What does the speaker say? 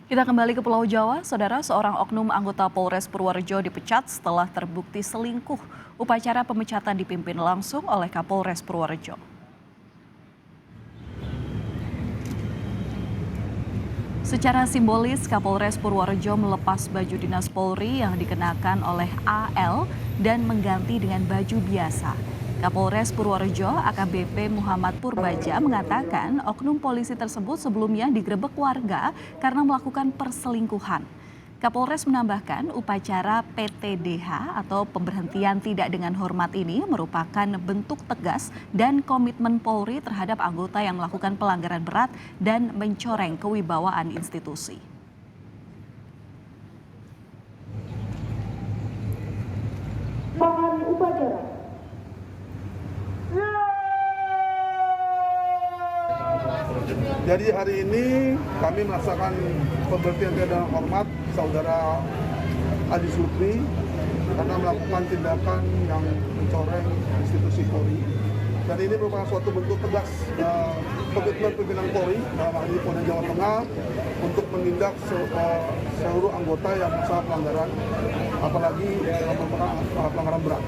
Kita kembali ke Pulau Jawa, Saudara, seorang oknum anggota Polres Purworejo dipecat setelah terbukti selingkuh. Upacara pemecatan dipimpin langsung oleh Kapolres Purworejo. Secara simbolis, Kapolres Purworejo melepas baju dinas Polri yang dikenakan oleh AL dan mengganti dengan baju biasa. Kapolres Purworejo AKBP Muhammad Purbaja mengatakan oknum polisi tersebut sebelumnya digerebek warga karena melakukan perselingkuhan. Kapolres menambahkan upacara PTDH atau pemberhentian tidak dengan hormat ini merupakan bentuk tegas dan komitmen Polri terhadap anggota yang melakukan pelanggaran berat dan mencoreng kewibawaan institusi. Mohon upacara. Jadi hari ini kami melaksanakan pemberhentian tidak dengan hormat saudara Adi Supri karena melakukan tindakan yang mencoreng institusi Polri. Dan ini merupakan suatu bentuk tegas komitmen pimpinan Polri dalam hal ini Polda Jawa Tengah untuk menindak seluruh anggota yang melakukan pelanggaran, apalagi merupakan pelanggaran berat.